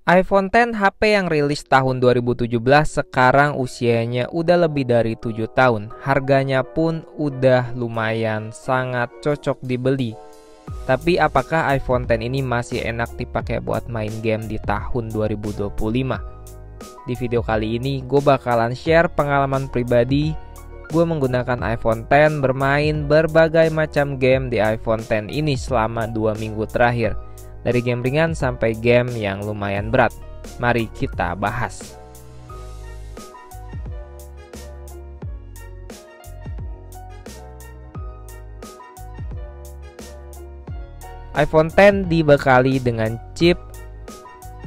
iPhone X HP yang rilis tahun 2017 sekarang usianya udah lebih dari 7 tahun. Harganya pun udah lumayan sangat cocok dibeli. Tapi apakah iPhone X ini masih enak dipakai buat main game di tahun 2025? Di video kali ini gue bakalan share pengalaman pribadi gue menggunakan iPhone X bermain berbagai macam game di iPhone X ini selama 2 minggu terakhir. Dari game ringan sampai game yang lumayan berat. Mari kita bahas. iPhone X dibekali dengan chip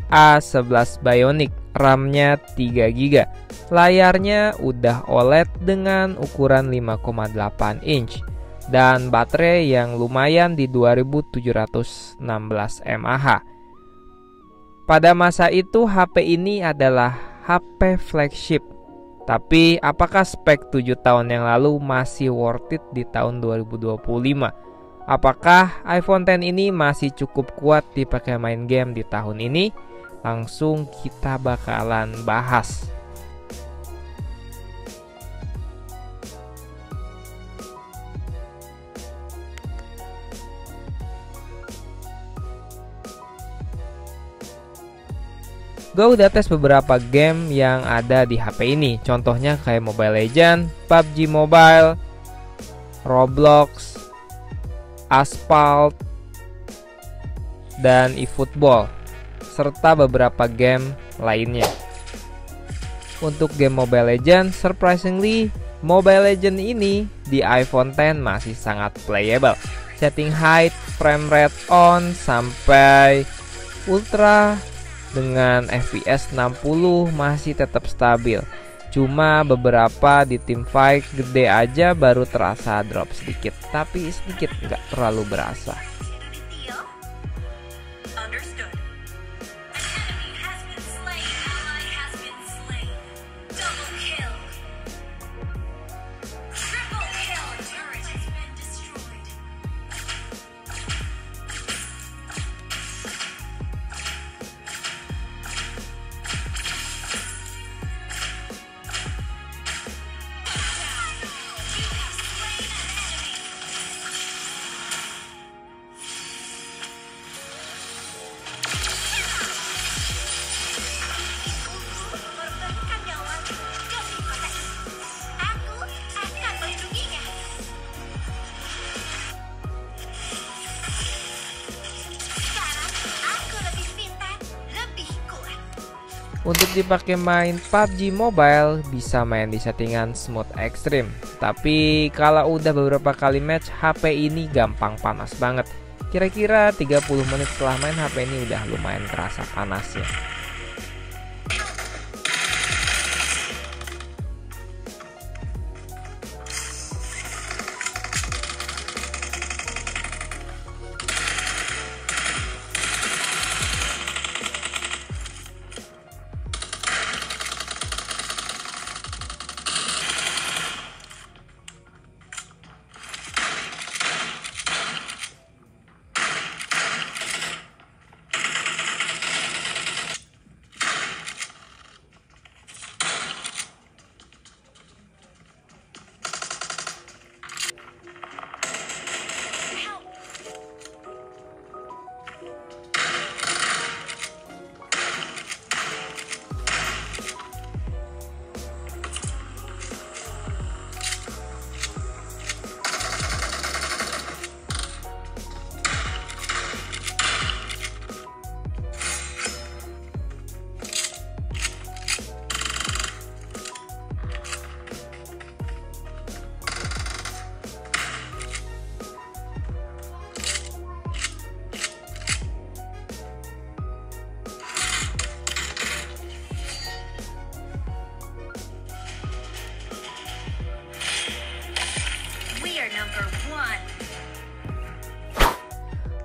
A11 Bionic, RAM-nya 3GB. Layarnya udah OLED dengan ukuran 5,8 inch. Dan baterai yang lumayan di 2716 mAh. Pada masa itu HP ini adalah HP flagship. Tapi apakah spek 7 tahun yang lalu masih worth it di tahun 2025? Apakah iPhone X ini masih cukup kuat dipakai main game di tahun ini? Langsung kita bakalan bahas. Gue udah tes beberapa game yang ada di HP ini. Contohnya kayak Mobile Legends, PUBG Mobile, Roblox, Asphalt, dan eFootball, serta beberapa game lainnya. Untuk game Mobile Legends, surprisingly, Mobile Legends ini di iPhone X masih sangat playable. Setting height, frame rate on sampai ultra dengan FPS 60 masih tetap stabil. Cuma beberapa di team fight gede aja baru terasa drop sedikit. Tapi sedikit, nggak terlalu berasa. Untuk dipakai main PUBG Mobile bisa main di settingan smooth extreme. Tapi kalau udah beberapa kali match, HP ini gampang panas banget. Kira-kira 30 menit setelah main, HP ini udah lumayan kerasa panasnya.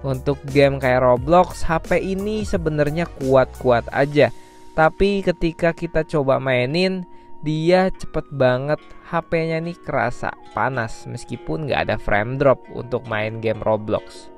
Untuk game kayak Roblox, HP ini sebenarnya kuat-kuat aja. Tapi ketika kita coba mainin, dia cepet banget, HP-nya nih kerasa panas meskipun nggak ada frame drop untuk main game Roblox.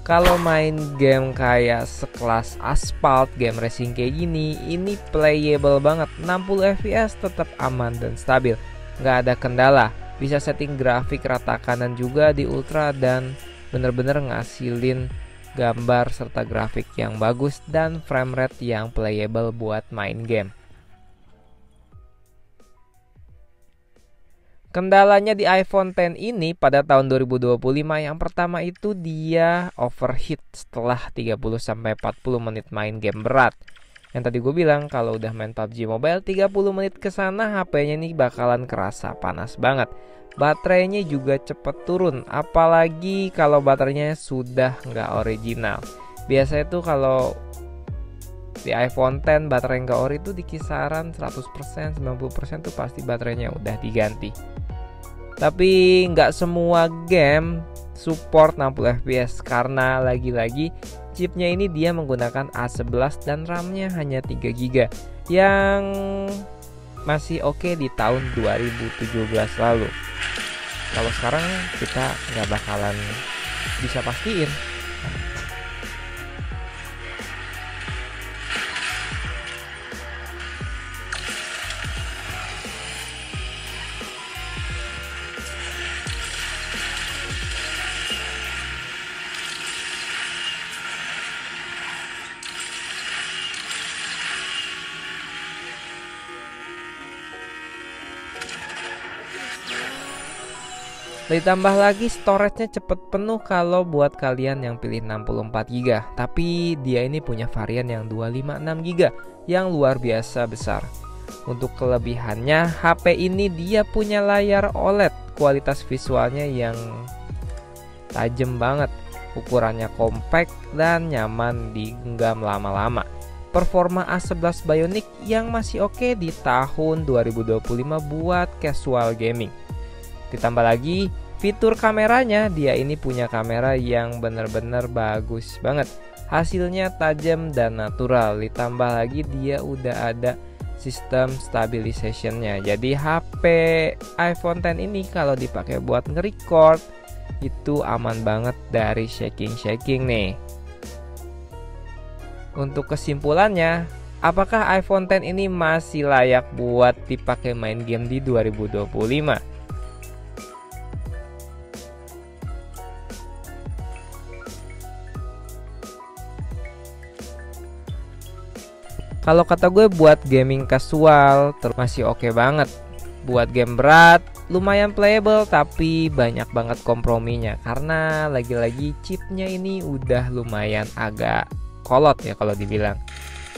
Kalau main game kayak sekelas Asphalt, game racing kayak gini, ini playable banget. 60 fps tetap aman dan stabil, nggak ada kendala. Bisa setting grafik rata kanan juga di ultra dan bener-bener ngasilin gambar serta grafik yang bagus dan frame rate yang playable buat main game. Kendalanya di iPhone X ini pada tahun 2025 yang pertama itu dia overheat setelah 30-40 menit main game berat. Yang tadi gue bilang kalau udah main PUBG Mobile 30 menit kesana HP-nya nih bakalan kerasa panas banget. Baterainya juga cepet turun, apalagi kalau baterainya sudah nggak original. Biasanya tuh kalau di iPhone X baterai nggak ori itu di kisaran 100%, 90% tuh pasti baterainya udah diganti. Tapi nggak semua game support 60 fps karena lagi-lagi chipnya ini dia menggunakan A11 dan RAM-nya hanya 3 GB yang masih oke di tahun 2017 lalu. Kalau sekarang kita nggak bakalan bisa pastiin. Ditambah lagi storage-nya cepet penuh kalau buat kalian yang pilih 64 GB. Tapi dia ini punya varian yang 256 GB yang luar biasa besar. Untuk kelebihannya, HP ini dia punya layar OLED, kualitas visualnya yang tajam banget, ukurannya compact dan nyaman digenggam lama-lama. Performa A11 Bionic yang masih oke di tahun 2025 buat casual gaming. Ditambah lagi fitur kameranya, dia ini punya kamera yang bener-bener bagus banget. Hasilnya tajam dan natural. Ditambah lagi dia udah ada sistem stabilization-nya. Jadi HP iPhone X ini kalau dipakai buat nge-record itu aman banget dari shaking-shaking nih. Untuk kesimpulannya, apakah iPhone X ini masih layak buat dipakai main game di 2025? Kalau kata gue buat gaming casual masih oke banget. Buat game berat lumayan playable tapi banyak banget komprominya karena lagi-lagi chipnya ini udah lumayan agak kolot ya kalau dibilang.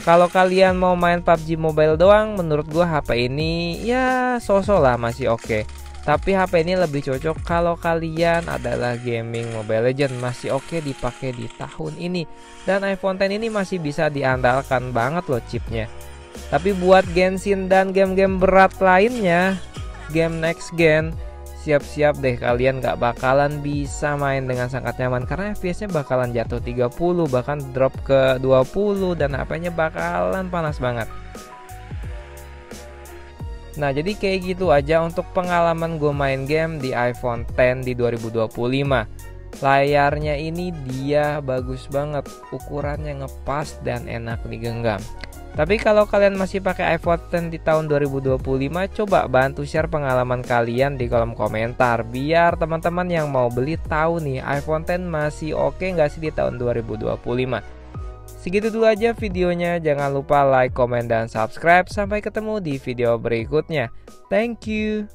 Kalau kalian mau main PUBG Mobile doang, menurut gue HP ini ya so-so lah masih oke. Tapi HP ini lebih cocok kalau kalian adalah gaming Mobile Legends, masih oke dipakai di tahun ini. Dan iPhone X ini masih bisa diandalkan banget loh chipnya. Tapi buat Genshin dan game-game berat lainnya, game next gen, siap-siap deh kalian gak bakalan bisa main dengan sangat nyaman karena FPS-nya bakalan jatuh 30, bahkan drop ke 20 dan HP-nya bakalan panas banget. Nah jadi kayak gitu aja untuk pengalaman gue main game di iPhone X di 2025. Layarnya ini dia bagus banget, ukurannya ngepas dan enak digenggam. Tapi kalau kalian masih pakai iPhone X di tahun 2025, coba bantu share pengalaman kalian di kolom komentar biar teman-teman yang mau beli tahu nih iPhone X masih oke nggak sih di tahun 2025. Segitu dulu aja videonya, jangan lupa like, komen, dan subscribe. Sampai ketemu di video berikutnya. Thank you.